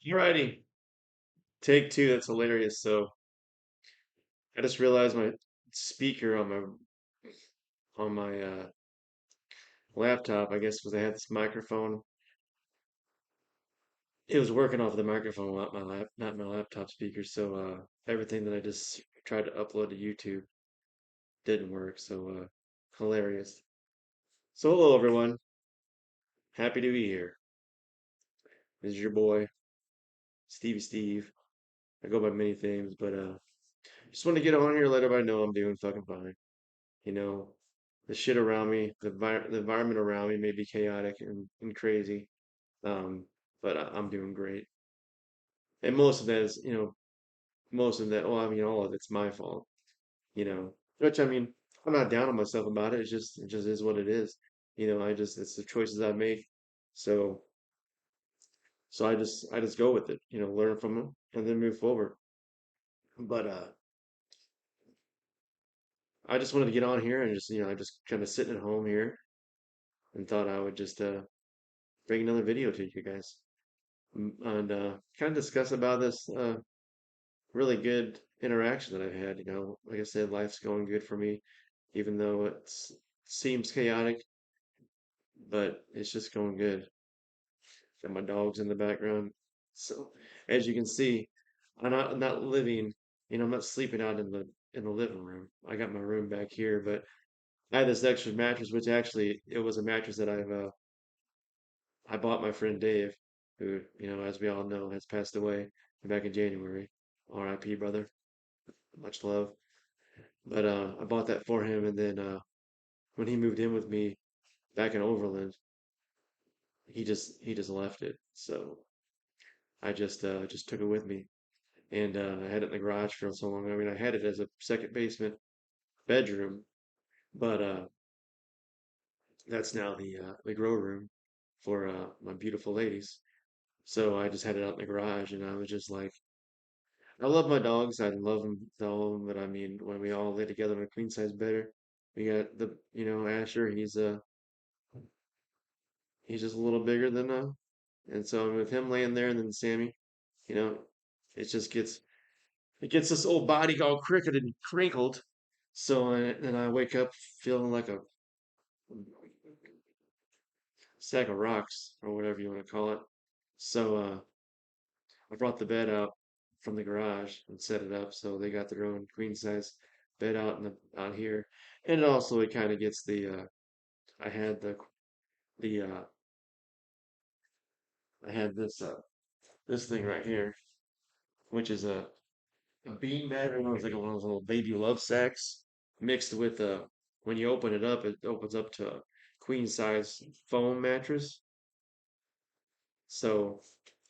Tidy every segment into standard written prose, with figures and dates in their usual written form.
Alrighty, take two. That's hilarious. So I just realized my speaker on my laptop, I guess, because I had this microphone. It was working off the microphone, not my laptop speaker. So everything that I just tried to upload to YouTube didn't work. So hilarious. So hello everyone, happy to be here. This is your boy Stevie Steve. I go by many things, but just want to get on here, let everybody know I'm doing fucking fine. You know, the shit around me, the environment around me may be chaotic and crazy, um, but I'm doing great. And most of that is, most of that, well, I mean, all of it's my fault, which I mean, I'm not down on myself about it. It just is what it is. It's the choices I make. So, so I just go with it, learn from them and then move forward. But, I just wanted to get on here and I just kind of sitting at home here and thought I would just, bring another video to you guys. And kind of discuss about this really good interaction that I've had. Like I said, life's going good for me, even though seems chaotic, but it's just going good. Got my dogs in the background, so as you can see, I'm not living. I'm not sleeping out in the living room. I got my room back here, but I had this extra mattress, which actually it was a mattress that I bought my friend Dave, who, as we all know, has passed away back in January. R.I.P. brother. Much love. But I bought that for him, and then when he moved in with me back in Overland, he just left it. So I just took it with me, and I had it in the garage for so long. I mean, I had it as a second basement bedroom, but that's now the grow room for my beautiful ladies. So I just had it out in the garage, and I was just like, I love my dogs. I love them, all of them. But I mean, when we all lay together in a queen size bed, we got Asher. He's just a little bigger than and so with him laying there, and then Sammy, you know, it just gets this old body all crooked and crinkled. So then I wake up feeling like a sack of rocks or whatever you want to call it. So I brought the bed out from the garage and set it up. So they got their own queen size bed out here, and it kind of gets I had the I had this thing right here, which is a bean bag. I don't know, it's like one of those little baby love sacks mixed with when you open it up, it opens up to a queen size foam mattress. So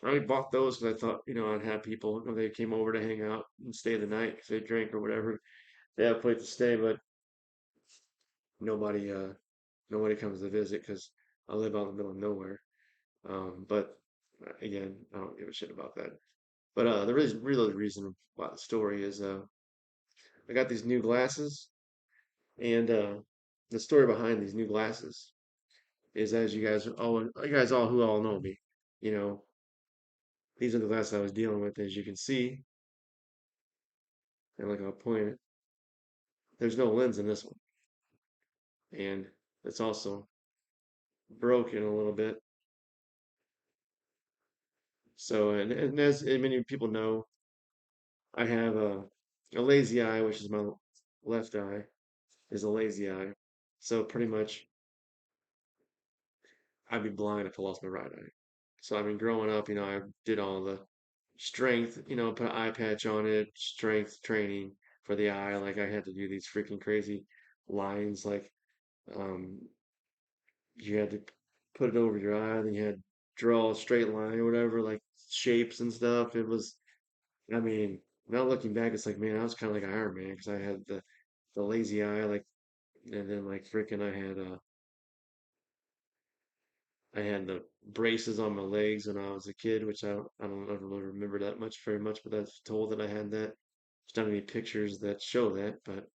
I bought those because I thought, I'd have people when they came over to hang out and stay the night if they drank or whatever. They have a place to stay, but nobody nobody comes to visit because I live out in the middle of nowhere. But again, I don't give a shit about that. But the really reason why the story is I got these new glasses, and the story behind these new glasses is, as you guys all who all know me, you know, these are the glasses I was dealing with. As you can see, and like I'll point it, there's no lens in this one, and it's also broken a little bit. So, and as many people know, I have a lazy eye, which is my left eye, is a lazy eye. So pretty much, I'd be blind if I lost my right eye. So I mean, growing up, I did all the strength, put an eye patch on it, strength training for the eye. Like I had to do these freaking crazy lines, like um, you had to put it over your eye, then you had to draw a straight line or whatever, like shapes and stuff. I mean, now looking back, it's like, man, I was kind of like Iron Man because I had the lazy eye, like, and then like freaking, I had the braces on my legs when I was a kid, which I don't ever really remember that much, very much, but I was told that I had that. There's not any pictures that show that, but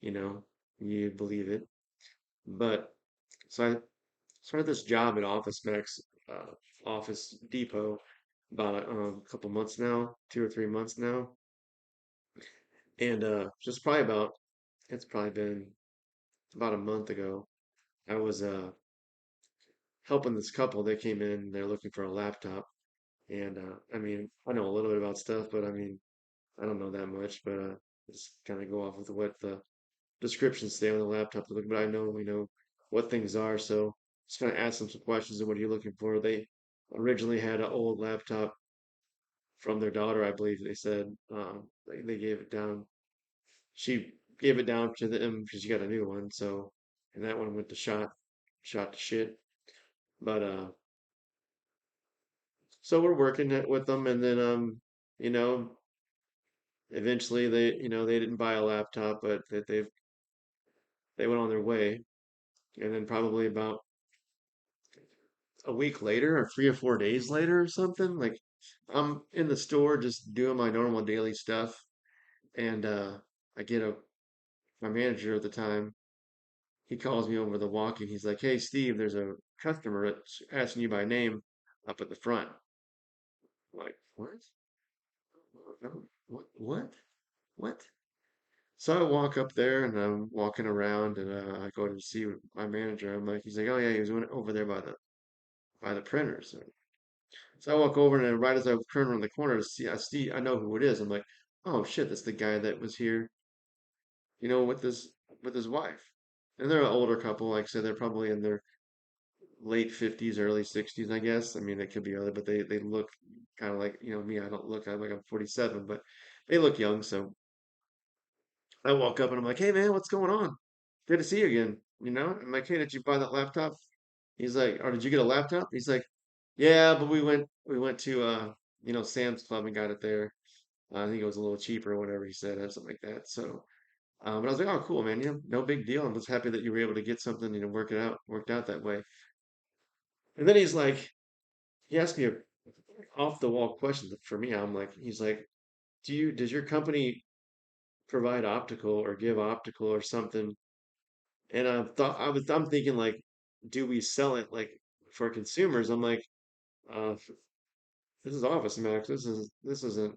you know, you believe it. But so I started this job at Office Max, Office Depot, about a couple months now, 2 or 3 months now, and just probably about it's probably been about a month ago. I was helping this couple. They came in, they're looking for a laptop, and I mean, I know a little bit about stuff, but I mean, I don't know that much, but just kind of go off with what the descriptions say on the laptop. But I know we know what things are, so just kind of ask them some questions. And what are you looking for? They originally had an old laptop from their daughter, I believe they said. They gave it down. She gave it down to them because she got a new one. So, and that one went to shot to shit. But so we're working it with them, and then you know, eventually they didn't buy a laptop, but that they went on their way, and then probably about a week later, or 3 or 4 days later, or something, like I'm in the store just doing my normal daily stuff, and I get a my manager at the time. He calls me over the walkie. He's like, "Hey, Steve, there's a customer that's asking you by name up at the front." I'm like, what? What? What? So I walk up there and I'm walking around and I go to see my manager. I'm like, he's like, oh yeah, he was over there by the printers. So I walk over and then right as I turn around the corner to see, I know who it is. I'm like, oh shit, that's the guy that was here, with his wife. And they're an older couple. Like I said, they're probably in their late 50s, early 60s, I guess. I mean, it could be other, but they look kind of like, me. I don't look, I'm like I'm 47, but they look young. So I walk up and I'm like, hey man, what's going on? Good to see you again. I'm like, hey, did you buy that laptop? He's like, or did you get a laptop? He's like, yeah, but we went to Sam's Club and got it there. I think it was a little cheaper or whatever he said, or something like that. So, but I was like, oh, cool, man. No big deal. I'm just happy that you were able to get something, worked out that way. And then he asked me a off the wall question for me. He's like, does your company provide optical or give optical or something? And I'm thinking like, do we sell it like for consumers? I'm like, uh, this is Office Max. This isn't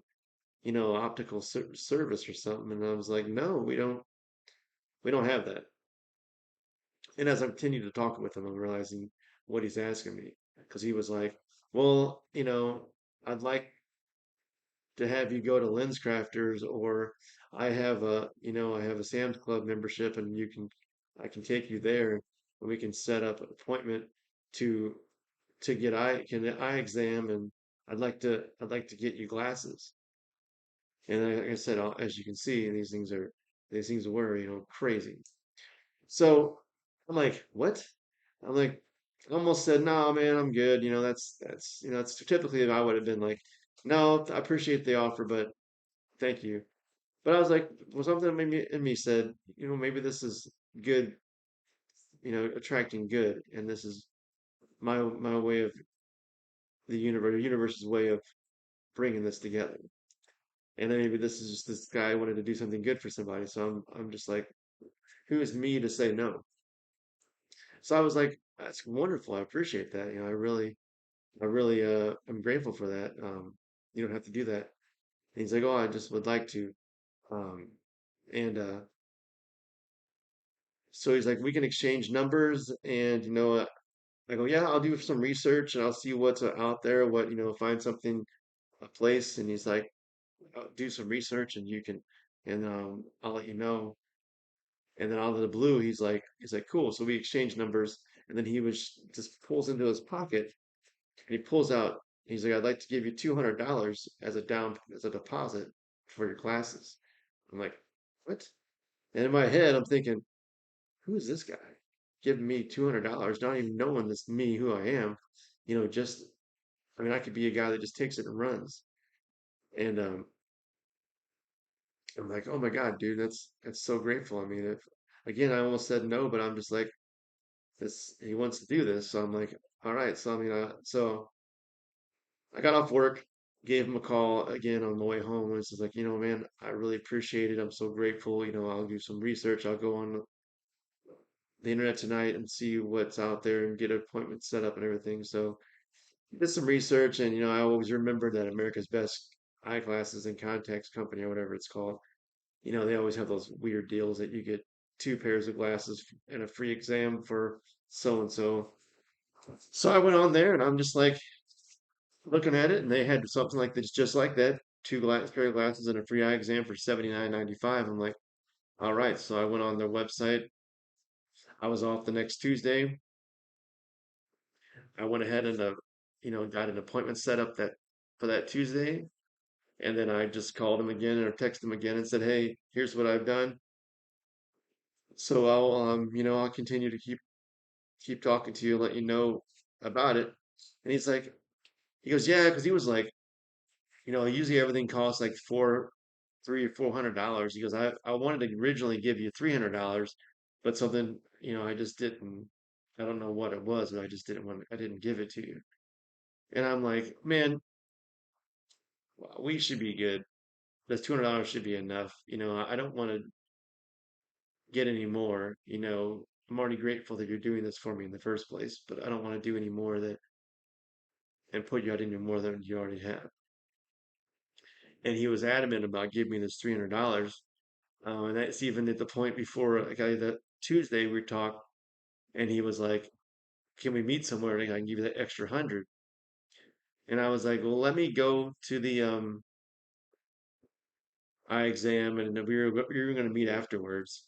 optical service or something. And I was like, no, we don't have that. And as I continued to talk with him, I'm realizing what he's asking me because he was like, well, I'd like to have you go to Lens Crafters, or I have a Sam's Club membership and I can take you there and we can set up an appointment to get an eye exam, and I'd like to get you glasses. And like I said, as you can see, these things were, crazy. So I'm like, what? I'm like, I almost said, no, man, I'm good. That's typically if I would have been like, no, I appreciate the offer, but thank you. But I was like, well, something in me said, maybe this is good, attracting good, and this is my way of the universe's way of bringing this together. And then maybe this is just this guy wanted to do something good for somebody. So I'm just like, who is me to say no? So I was like, that's wonderful. I appreciate that. I really am grateful for that. You don't have to do that. And he's like, oh, I just would like to. Um, and so he's like, we can exchange numbers, and I go, yeah, I'll do some research and I'll see what's out there, find something, a place. And he's like, do some research and I'll let you know. And then out of the blue, he's like, cool. So we exchange numbers, and then he was just pulls into his pocket and he pulls out. He's like, I'd like to give you $200 as a deposit for your classes. I'm like, what? And in my head, I'm thinking, who is this guy giving me $200, not even knowing this me who I am? Just I mean, I could be a guy that just takes it and runs. And I'm like, oh my God, dude, that's so grateful. I mean, if again, I almost said no, but I'm just like, this he wants to do this, so I'm like, all right. So I mean, so I got off work, gave him a call again on the way home, and it's like, man, I really appreciate it. I'm so grateful. I'll do some research. I'll go on the internet tonight and see what's out there and get an appointment set up and everything. So did some research, and I always remember that America's Best Eyeglasses and Contacts Company, or whatever it's called. They always have those weird deals that you get two pairs of glasses and a free exam for so and so. So I went on there, and I'm just like looking at it, and they had something like this, just like that, pair of glasses and a free eye exam for 79.95. I'm like, all right. So I went on their website. I was off the next Tuesday. I went ahead and got an appointment set up that for that Tuesday. And then I just called him again or texted him again and said, "Hey, here's what I've done. So I'll continue to keep talking to you, let you know about it." And he goes, "Yeah," because he was like, usually everything costs like $300 or $400. He goes, "I wanted to originally give you $300, but something, I just didn't. I don't know what it was, but I just didn't want. I didn't give it to you." And I'm like, "Man, we should be good. This $200 should be enough. I don't want to get any more. I'm already grateful that you're doing this for me in the first place, but I don't want to do any more that and put you out any more than you already have." And he was adamant about giving me this $300. And that's even at the point before, like, that Tuesday we talked, and he was like, "Can we meet somewhere? And I can give you that extra 100." And I was like, "Well, let me go to the eye exam, and we were going to meet afterwards."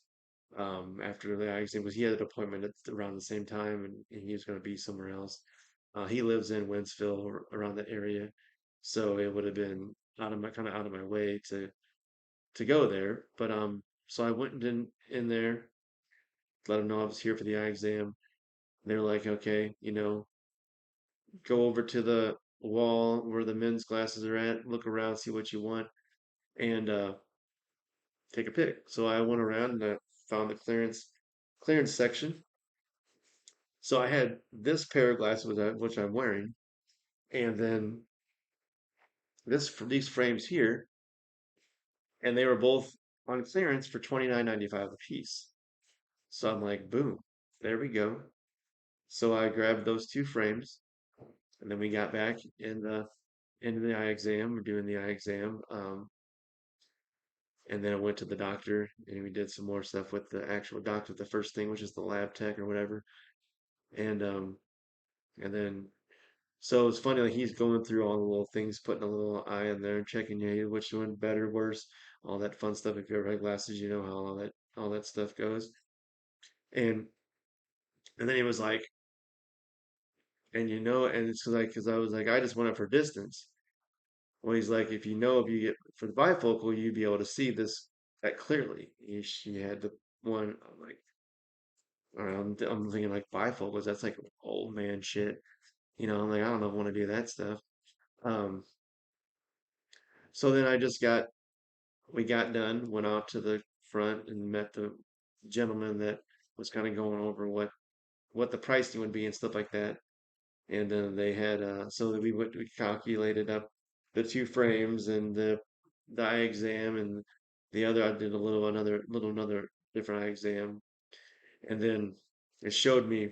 After the eye exam, because he had an appointment at around the same time, and he was going to be somewhere else. He lives in Wentzville or around that area, so it would have been out of my way to go there. But so I went in there, let them know I was here for the eye exam. They're like, "Okay, go over to the wall where the men's glasses are at, look around, see what you want, and take a pick." So I went around and I found the clearance section. So I had this pair of glasses which I'm wearing, and then these frames here, and they were both on clearance for 29.95 a piece. So I'm like, boom, there we go. So I grabbed those two frames, and then we got back into the eye exam. We're doing the eye exam, and then I went to the doctor, and we did some more stuff with the actual doctor, the first thing, which is the lab tech or whatever, and and then so it's funny, like he's going through all the little things, putting a little eye in there, and checking, which one better, worse, all that fun stuff. If you ever had glasses, you know how all that stuff goes. And and then he was like, and it's like, because I was like, I just went up for distance. Well, he's like, if you get for the bifocal, you'd be able to see that clearly. She had the one. I'm like, all right, I'm thinking like bifocals. That's like old man shit. I'm like, I don't know if I want to do that stuff. Um, so then we got done, went out to the front and met the gentleman that was kind of going over what the pricing would be and stuff like that. And then they had so that we calculated up the two frames and the eye exam, and the other I did another different eye exam, and then it showed me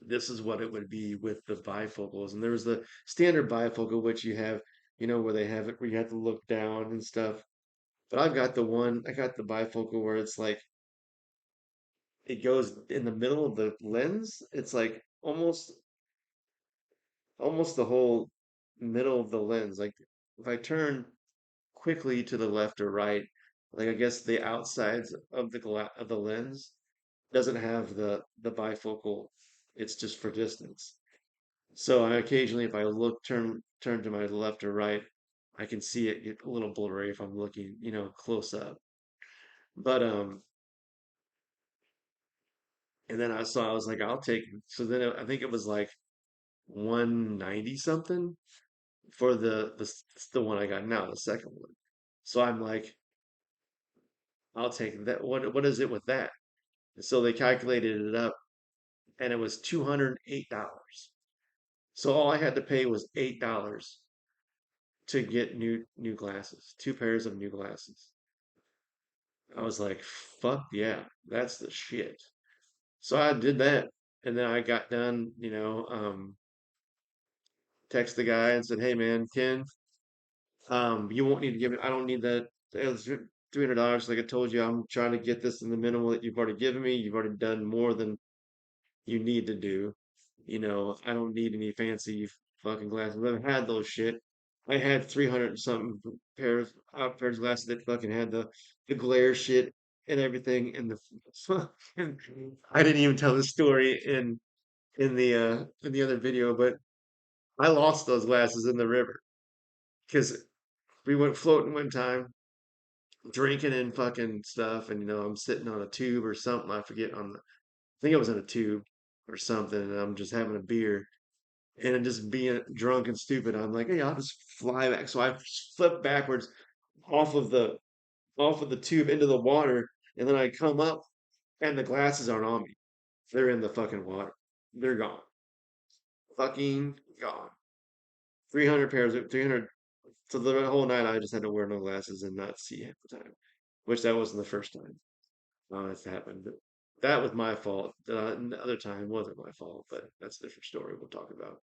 this is what it would be with the bifocals. And there was the standard bifocal, which you have, where they have it where you have to look down and stuff. But I got the bifocal where it's like it goes in the middle of the lens. It's like almost the whole middle of the lens. Like if I turn quickly to the left or right, like I guess the outsides of the lens doesn't have the bifocal. It's just for distance. So I occasionally, if I turn to my left or right, I can see it get a little blurry if I'm looking, close up. But and then I was like, I'll take. So then I think it was like 190 something for the one I got now, the second one. So I'm like, I'll take that. What is it with that? And so they calculated it up, and it was $208. So all I had to pay was $8 to get new glasses, two pairs of new glasses. I was like, fuck yeah, that's the shit. So I did that, and then I got done, text the guy and said, "Hey man, Ken, you won't need to give me. I don't need that. It was $300. Like I told you, I'm trying to get this in the minimal that you've already given me. You've already done more than you need to do. I don't need any fancy fucking glasses. I've had those shit. I had 300 and something pairs of glasses that fucking had the glare shit and everything. And the fucking, I didn't even tell the story in the other video, but I lost those glasses in the river because we went floating one time, drinking and fucking stuff, and I'm sitting on a tube or something. I forget I think I was in a tube or something, and I'm just having a beer and I'm just being drunk and stupid. I'm like, hey, I'll just fly back. So I flip backwards off of the off of the tube into the water, and then I come up, and the glasses aren't on me. They're in the fucking water. They're gone. Fucking gone. 300 pairs of 300. So the whole night I just had to wear no glasses and not see half the time, which that wasn't the first time it's happened. But that was my fault. The other time wasn't my fault, but that's a different story we'll talk about.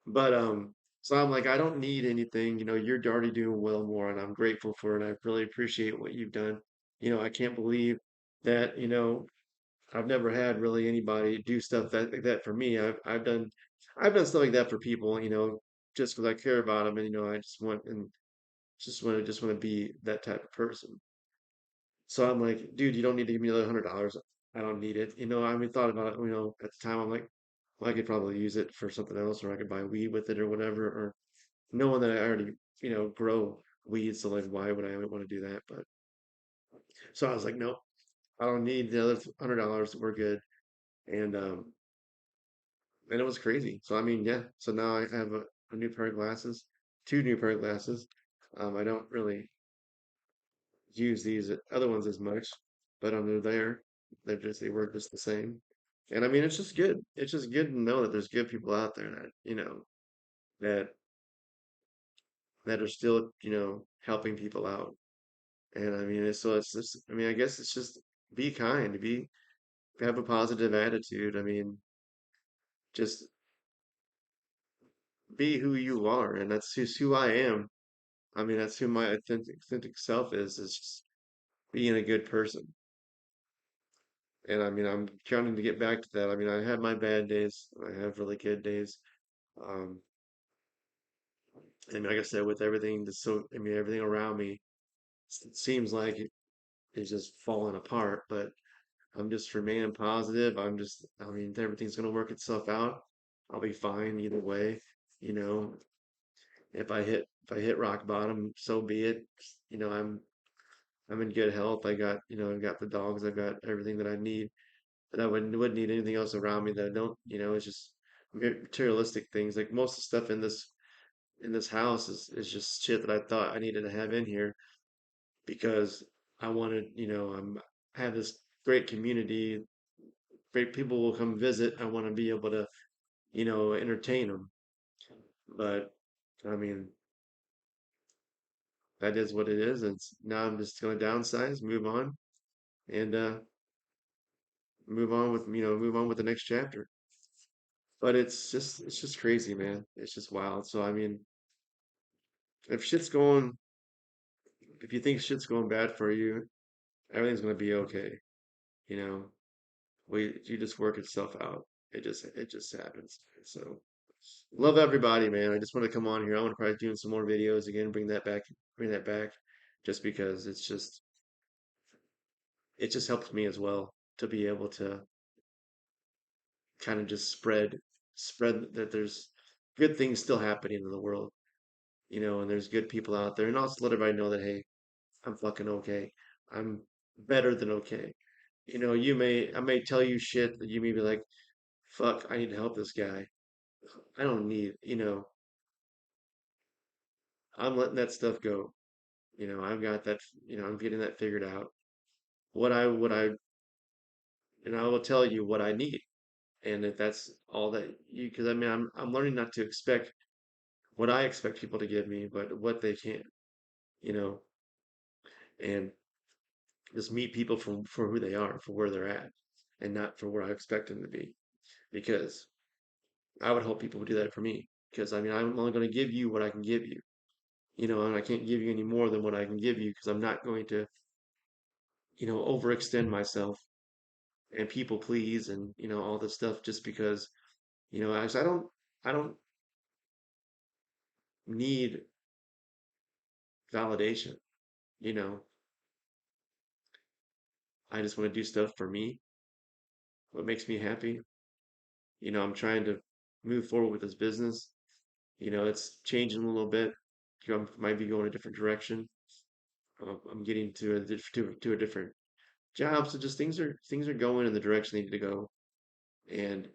But so I'm like, I don't need anything. You're already doing well more, and I'm grateful for it. I really appreciate what you've done. I can't believe that, I've never had really anybody do stuff like that for me. I've done stuff like that for people, just because I care about them, and I just want to be that type of person. So I'm like, dude, you don't need to give me another $100. I don't need it. I mean, thought about it, at the time, I'm like, well, I could probably use it for something else, or I could buy weed with it or whatever, or knowing that I already, grow weed, so like, why would I want to do that? But so I was like, nope, I don't need the other $100. We're good. And it was crazy. So I mean, yeah. So now I have a new pair of glasses, two new pair of glasses. I don't really use these other ones as much, but they're there. They work just the same. And I mean, it's just good. It's just good to know that there's good people out there that that that are still helping people out. And I mean, it's just, I mean, I guess it's just be kind, have a positive attitude. I mean, just be who you are, and that's just who I am. I mean, that's who my authentic self is just being a good person. And I mean, I'm trying to get back to that. I mean, I have my bad days, I have really good days. Um, and like I said, with everything I mean, everything around me, it seems like it is just falling apart, but I'm just remaining positive. I mean, everything's gonna work itself out. I'll be fine either way. You know, if I hit rock bottom, so be it. You know, I'm in good health. I've got the dogs. I've got everything that I need. That I wouldn't need anything else around me that I don't. It's just materialistic things. Like most of the stuff in this house is just shit that I thought I needed to have in here because I wanted. I have this great community. Great people will come visit. I want to be able to entertain them. But I mean, that is what it is. Now I'm just going to downsize, move on, and move on with the next chapter. But it's just crazy, man. It's just wild. So I mean, if shit's going, if you think shit's going bad for you, everything's gonna be okay. You know, you just work itself out. It just happens. So love everybody, man. I just want to come on here. I want to probably doing some more videos again, bring that back, just because it just helps me as well to be able to kind of just spread that there's good things still happening in the world, and there's good people out there, and also let everybody know that hey, I'm fucking okay. I'm better than okay. I may tell you shit that you may be like, fuck, I need to help this guy. I don't need, I'm letting that stuff go. I've got that, I'm getting that figured out. What I, and I will tell you what I need. And if that's all that because I mean, I'm learning not to expect what I expect people to give me, but what they can, you know, and just meet people for who they are, for where they're at, and not for where I expect them to be. Because I would hope people would do that for me. because I mean, I'm only going to give you what I can give you, and I can't give you any more than what I can give you because I'm not going to, overextend myself and people please and, all this stuff just because, I don't need validation, you know. I just want to do stuff for me, what makes me happy. I'm trying to move forward with this business. It's changing a little bit. Might be going a different direction. I'm getting to a different job, so just things are going in the direction they need to go, and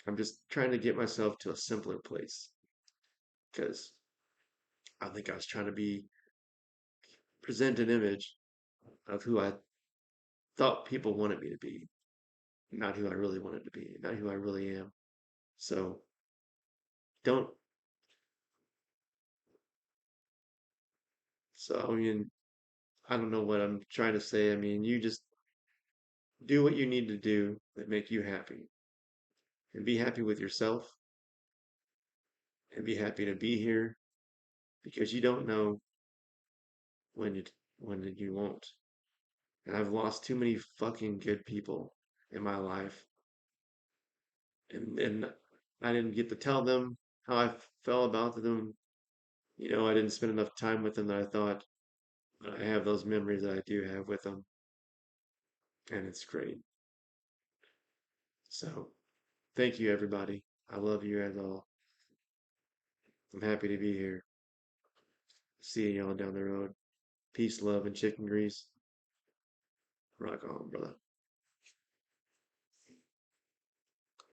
I'm just trying to get myself to a simpler place because I think I was trying to present an image of who I thought people wanted me to be, not who I really wanted to be, not who I really am. So don't. So I mean, I don't know what I'm trying to say. I mean, you just do what you need to do that make you happy, and be happy with yourself, and be happy to be here because you don't know when you won't. And I've lost too many fucking good people in my life, and I didn't get to tell them how I felt about them. I didn't spend enough time with them that I thought, but I have those memories that I do have with them, and it's great. So, thank you, everybody. I love you as all. I'm happy to be here. See y'all down the road. Peace, love, and chicken grease. Rock on, brother.